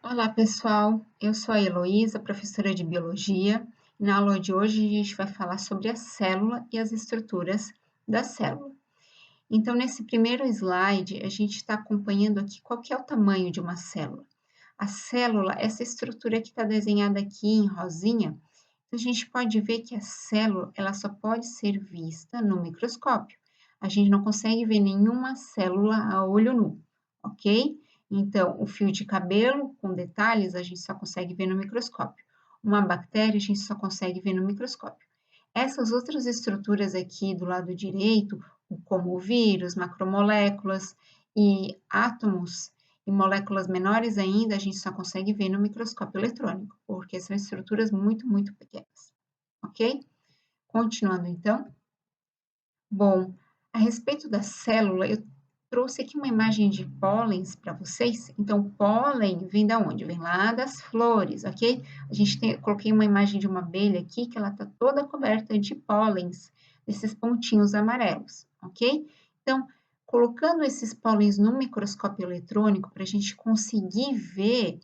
Olá, pessoal. Eu sou a Heloísa, professora de Biologia. Na aula de hoje, a gente vai falar sobre a célula e as estruturas da célula. Então, nesse primeiro slide, a gente está acompanhando aqui qual que é o tamanho de uma célula. A célula, essa estrutura que está desenhada aqui em rosinha, a gente pode ver que a célula, ela só pode ser vista no microscópio. A gente não consegue ver nenhuma célula a olho nu, ok? Então, o fio de cabelo com detalhes a gente só consegue ver no microscópio. Uma bactéria a gente só consegue ver no microscópio. Essas outras estruturas aqui do lado direito, como o vírus, macromoléculas e átomos e moléculas menores ainda, a gente só consegue ver no microscópio eletrônico, porque são estruturas muito, muito pequenas, ok? Continuando então. Bom, a respeito da célula, eu trouxe aqui uma imagem de pólens para vocês. Então, pólen vem da onde? Vem lá das flores, ok? Coloquei uma imagem de uma abelha aqui, que ela está toda coberta de pólens, desses pontinhos amarelos, ok? Então, colocando esses pólens no microscópio eletrônico, para a gente conseguir ver,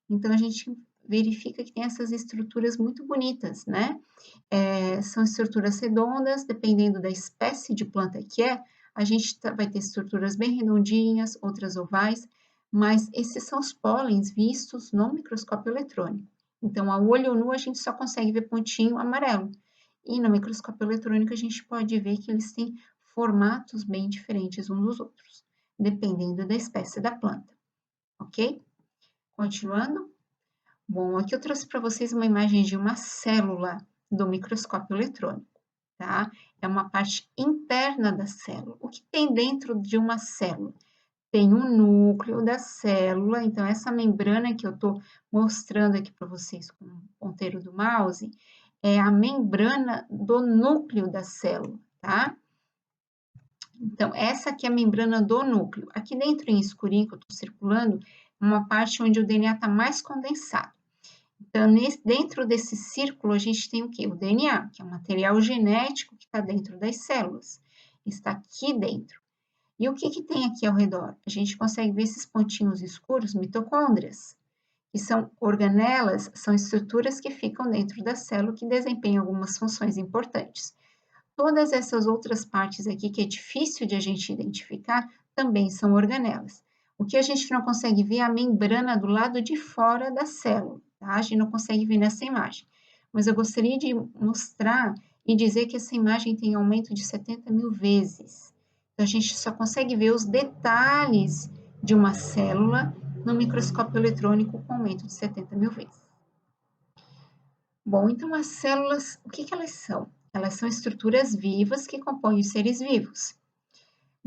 então a gente verifica que tem essas estruturas muito bonitas, né? São estruturas redondas, dependendo da espécie de planta que é, a gente vai ter estruturas bem redondinhas, outras ovais, mas esses são os pólens vistos no microscópio eletrônico. Então, a olho nu, a gente só consegue ver pontinho amarelo. E no microscópio eletrônico, a gente pode ver que eles têm formatos bem diferentes uns dos outros, dependendo da espécie da planta, ok? Continuando. Bom, aqui eu trouxe para vocês uma imagem de uma célula do microscópio eletrônico, tá? É uma parte interna da célula. O que tem dentro de uma célula? Tem o núcleo da célula, então essa membrana que eu estou mostrando aqui para vocês com o ponteiro do mouse, é a membrana do núcleo da célula, tá? Então, essa aqui é a membrana do núcleo. Aqui dentro, em escurinho, que eu estou circulando, é uma parte onde o DNA está mais condensado. Então, dentro desse círculo, a gente tem o quê? O DNA, que é o material genético que está dentro das células. Está aqui dentro. E o que, que tem aqui ao redor? A gente consegue ver esses pontinhos escuros, mitocôndrias, que são organelas, são estruturas que ficam dentro da célula que desempenham algumas funções importantes. Todas essas outras partes aqui, que é difícil de a gente identificar, também são organelas. O que a gente não consegue ver é a membrana do lado de fora da célula, tá? A gente não consegue ver nessa imagem. Mas eu gostaria de mostrar e dizer que essa imagem tem aumento de 70 mil vezes. Então, a gente só consegue ver os detalhes de uma célula no microscópio eletrônico com aumento de 70 mil vezes. Bom, então as células, o que elas são? Elas são estruturas vivas que compõem os seres vivos.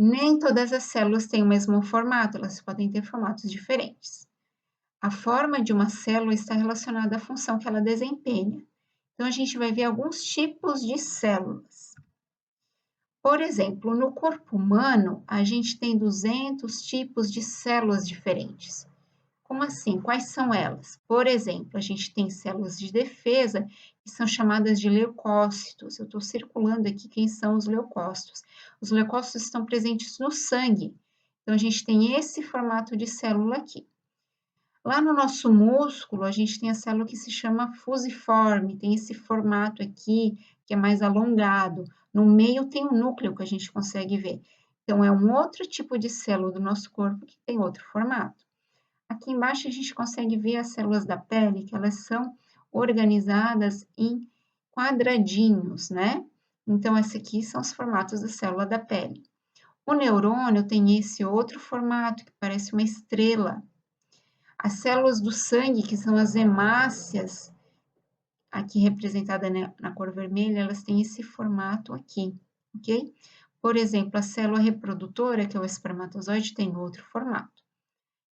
Nem todas as células têm o mesmo formato, elas podem ter formatos diferentes. A forma de uma célula está relacionada à função que ela desempenha. Então, a gente vai ver alguns tipos de células. Por exemplo, no corpo humano, a gente tem 200 tipos de células diferentes. Como assim? Quais são elas? Por exemplo, a gente tem células de defesa que são chamadas de leucócitos. Eu estou circulando aqui quem são os leucócitos. Os leucócitos estão presentes no sangue. Então, a gente tem esse formato de célula aqui. Lá no nosso músculo, a gente tem a célula que se chama fusiforme, tem esse formato aqui, que é mais alongado. No meio tem o núcleo que a gente consegue ver. Então, é um outro tipo de célula do nosso corpo que tem outro formato. Aqui embaixo a gente consegue ver as células da pele, que elas são organizadas em quadradinhos, né? Então, esse aqui são os formatos da célula da pele. O neurônio tem esse outro formato, que parece uma estrela. As células do sangue, que são as hemácias, aqui representada na cor vermelha, elas têm esse formato aqui, ok? Por exemplo, a célula reprodutora, que é o espermatozoide, tem outro formato.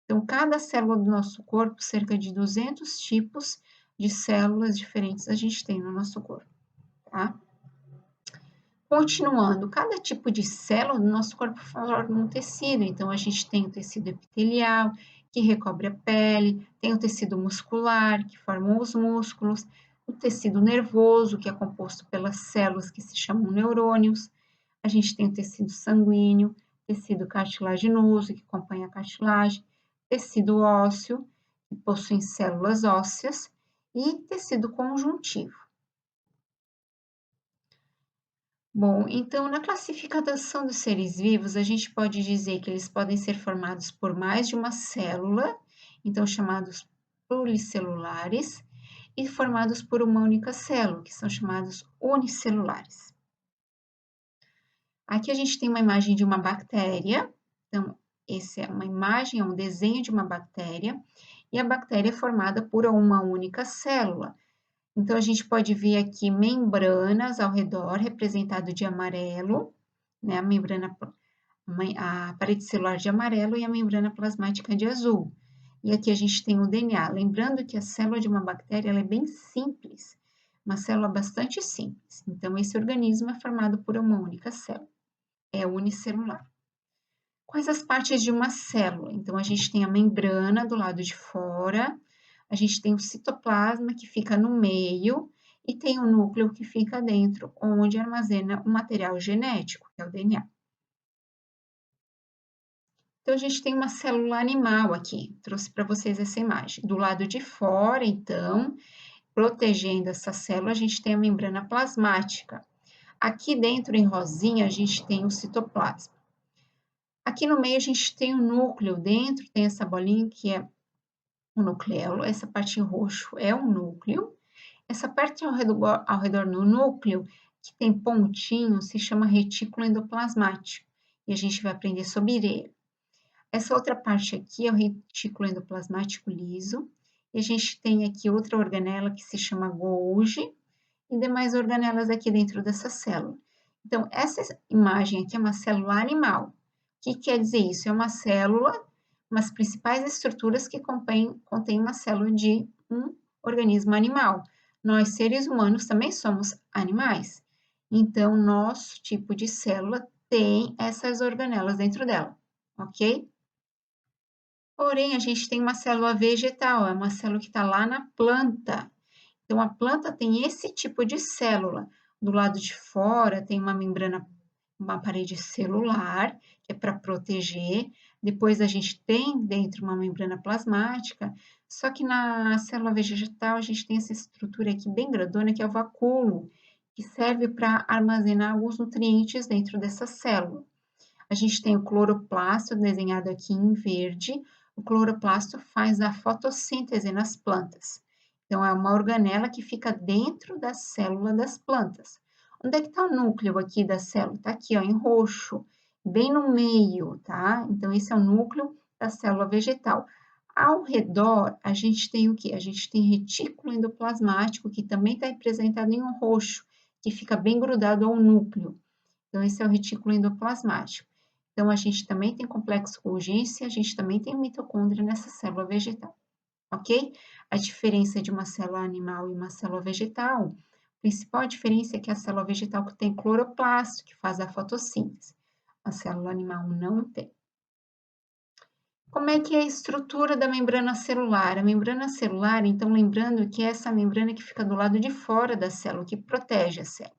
Então, cada célula do nosso corpo, cerca de 200 tipos de células diferentes a gente tem no nosso corpo, tá? Continuando, cada tipo de célula do nosso corpo forma um tecido. Então, a gente tem o tecido epitelial, que recobre a pele, tem o tecido muscular, que formam os músculos, o tecido nervoso, que é composto pelas células que se chamam neurônios, a gente tem o tecido sanguíneo, tecido cartilaginoso, que acompanha a cartilagem, tecido ósseo, que possuem células ósseas e tecido conjuntivo. Bom, então, na classificação dos seres vivos, a gente pode dizer que eles podem ser formados por mais de uma célula, então chamados pluricelulares, e formados por uma única célula, que são chamados unicelulares. Aqui a gente tem uma imagem de uma bactéria, então, essa é uma imagem, é um desenho de uma bactéria, e a bactéria é formada por uma única célula. Então, a gente pode ver aqui membranas ao redor, representado de amarelo, né? A parede celular de amarelo e a membrana plasmática de azul. E aqui a gente tem o DNA. Lembrando que a célula de uma bactéria ela é bem simples, uma célula bastante simples. Então, esse organismo é formado por uma única célula, é unicelular. Quais as partes de uma célula? Então, a gente tem a membrana do lado de fora, a gente tem o citoplasma que fica no meio e tem o núcleo que fica dentro, onde armazena o material genético, que é o DNA. Então, a gente tem uma célula animal aqui, trouxe para vocês essa imagem. Do lado de fora, então, protegendo essa célula, a gente tem a membrana plasmática. Aqui dentro, em rosinha, a gente tem o citoplasma. Aqui no meio, a gente tem o núcleo, dentro tem essa bolinha que é o nucleolo, essa parte em roxo é um núcleo, essa parte ao redor do núcleo, que tem pontinho, se chama retículo endoplasmático, e a gente vai aprender sobre ele. Essa outra parte aqui é o retículo endoplasmático liso, e a gente tem aqui outra organela que se chama Golgi, e demais organelas aqui dentro dessa célula. Então, essa imagem aqui é uma célula animal. O que quer dizer isso? É uma célula, umas principais estruturas que contém uma célula de um organismo animal. Nós, seres humanos, também somos animais. Então, nosso tipo de célula tem essas organelas dentro dela, ok? Porém, a gente tem uma célula vegetal, é uma célula que está lá na planta. Então, a planta tem esse tipo de célula. Do lado de fora tem uma membrana, uma parede celular, que é para proteger. Depois a gente tem dentro uma membrana plasmática, só que na célula vegetal a gente tem essa estrutura aqui bem grandona, que é o vacúolo, que serve para armazenar alguns nutrientes dentro dessa célula. A gente tem o cloroplasto desenhado aqui em verde. O cloroplasto faz a fotossíntese nas plantas. Então, é uma organela que fica dentro da célula das plantas. Onde é que está o núcleo aqui da célula? Está aqui, ó, em roxo, bem no meio, tá? Então, esse é o núcleo da célula vegetal. Ao redor, a gente tem o quê? A gente tem retículo endoplasmático, que também está representado em um roxo, que fica bem grudado ao núcleo. Então, esse é o retículo endoplasmático. Então, a gente também tem complexo Golgi, a gente também tem mitocôndria nessa célula vegetal, ok? A diferença de uma célula animal e uma célula vegetal, a principal diferença é que a célula vegetal tem cloroplasto, que faz a fotossíntese. A célula animal não tem. Como é que é a estrutura da membrana celular? A membrana celular, então, lembrando que é essa membrana que fica do lado de fora da célula, que protege a célula.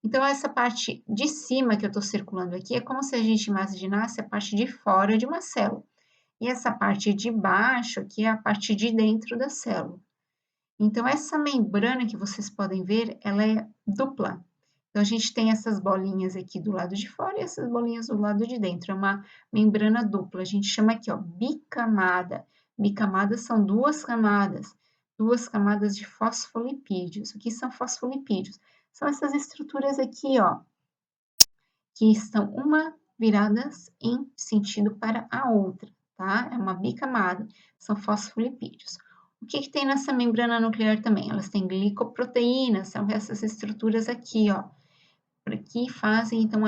Então, essa parte de cima que eu estou circulando aqui é como se a gente imaginasse a parte de fora de uma célula. E essa parte de baixo aqui é a parte de dentro da célula. Então, essa membrana que vocês podem ver, ela é dupla. Então, a gente tem essas bolinhas aqui do lado de fora e essas bolinhas do lado de dentro. É uma membrana dupla. A gente chama aqui, ó, bicamada. Bicamadas são duas camadas de fosfolipídios. O que são fosfolipídios? São essas estruturas aqui, ó, que estão uma viradas em sentido para a outra, tá? É uma bicamada, são fosfolipídios. O que que tem nessa membrana nuclear também? Elas têm glicoproteínas, são essas estruturas aqui, ó, que fazem, então,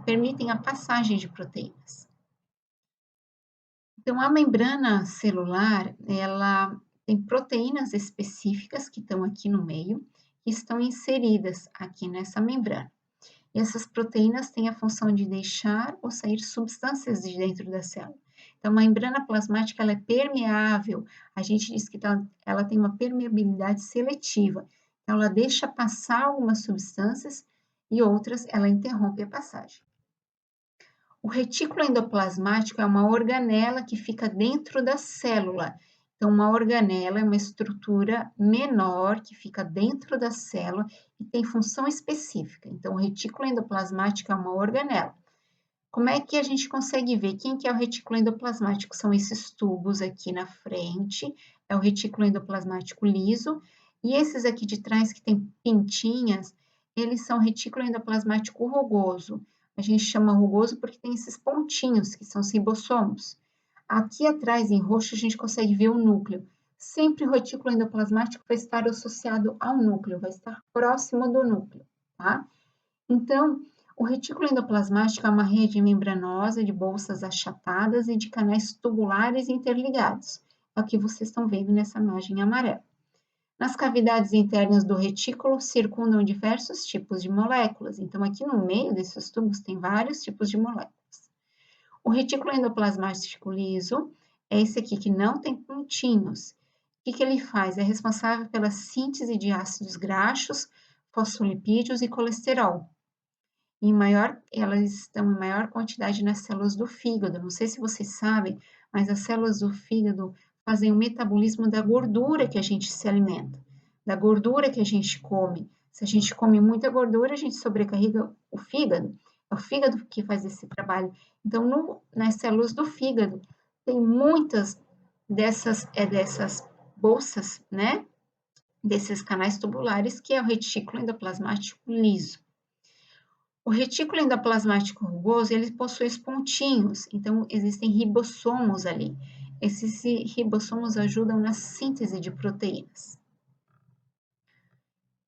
permitem a passagem de proteínas. Então, a membrana celular, ela tem proteínas específicas que estão aqui no meio, que estão inseridas aqui nessa membrana. E essas proteínas têm a função de deixar ou sair substâncias de dentro da célula. Então, a membrana plasmática ela é permeável. A gente diz que ela tem uma permeabilidade seletiva. Então, ela deixa passar algumas substâncias e outras ela interrompe a passagem. O retículo endoplasmático é uma organela que fica dentro da célula Então, uma organela é uma estrutura menor que fica dentro da célula e tem função específica. Então, o retículo endoplasmático é uma organela. Como é que a gente consegue ver quem que é o retículo endoplasmático? São esses tubos aqui na frente, é o retículo endoplasmático liso, e esses aqui de trás que tem pintinhas, eles são retículo endoplasmático rugoso. A gente chama rugoso porque tem esses pontinhos, que são os ribossomos. Aqui atrás, em roxo, a gente consegue ver o núcleo. Sempre o retículo endoplasmático vai estar associado ao núcleo, vai estar próximo do núcleo, tá? Então, o retículo endoplasmático é uma rede membranosa de bolsas achatadas e de canais tubulares interligados. É o que vocês estão vendo nessa imagem amarela. Nas cavidades internas do retículo circundam diversos tipos de moléculas. Então, aqui no meio desses tubos tem vários tipos de moléculas. O retículo endoplasmático liso é esse aqui que não tem pontinhos. O que ele faz? É responsável pela síntese de ácidos graxos, fosfolipídios e colesterol. Elas estão em maior quantidade nas células do fígado. Não sei se vocês sabem, mas as células do fígado fazem o metabolismo da gordura que a gente se alimenta, da gordura que a gente come. Se a gente come muita gordura, a gente sobrecarrega o fígado. É o fígado que faz esse trabalho. Então, nas células do fígado, tem muitas dessas bolsas, né? Desses canais tubulares, que é o retículo endoplasmático liso. O retículo endoplasmático rugoso, ele possui os pontinhos, então existem ribossomos ali. Esses ribossomos ajudam na síntese de proteínas.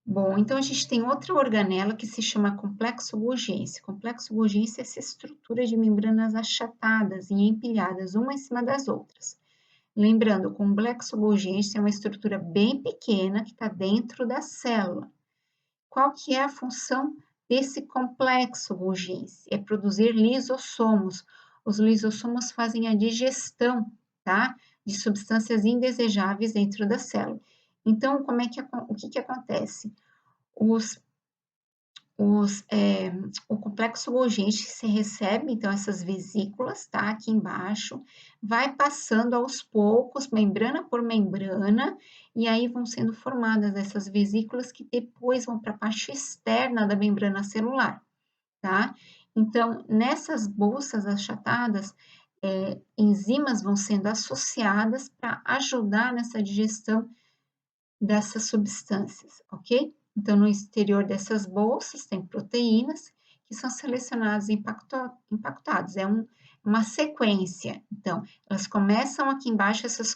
Bom, então a gente tem outra organela que se chama complexo Golgi. Complexo Golgi é essa estrutura de membranas achatadas e empilhadas uma em cima das outras. Lembrando, o complexo Golgi é uma estrutura bem pequena que está dentro da célula. Qual que é a função desse complexo Golgi? É produzir lisossomos. Os lisossomos fazem a digestão, tá? De substâncias indesejáveis dentro da célula. Então, o que acontece? O complexo Golgi se recebe, então, essas vesículas, tá? Aqui embaixo, vai passando aos poucos, membrana por membrana, e aí vão sendo formadas essas vesículas que depois vão para a parte externa da membrana celular, tá? Então, nessas bolsas achatadas, enzimas vão sendo associadas para ajudar nessa digestão dessas substâncias, ok? Então, no exterior dessas bolsas tem proteínas que são selecionadas e impactadas. Uma sequência. Então, elas começam aqui embaixo, essas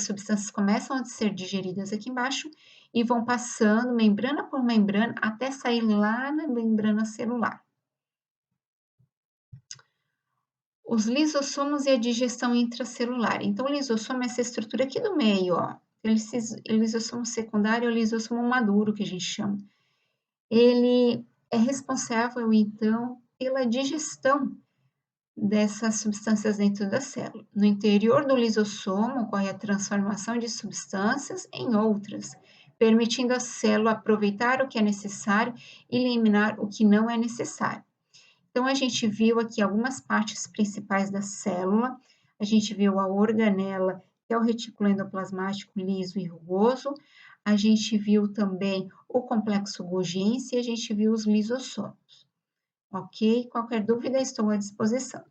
substâncias começam a ser digeridas aqui embaixo e vão passando membrana por membrana até sair lá na membrana celular. Os lisossomos e a digestão intracelular. Então, o lisossomo é essa estrutura aqui do meio, ó. O lisossomo secundário é o lisossomo maduro, que a gente chama. Ele é responsável, então, pela digestão dessas substâncias dentro da célula. No interior do lisossomo ocorre a transformação de substâncias em outras, permitindo à célula aproveitar o que é necessário e eliminar o que não é necessário. Então, a gente viu aqui algumas partes principais da célula, a gente viu a organela, que é o retículo endoplasmático liso e rugoso, a gente viu também o complexo Golgi e a gente viu os lisossomos. Ok? Qualquer dúvida, estou à disposição.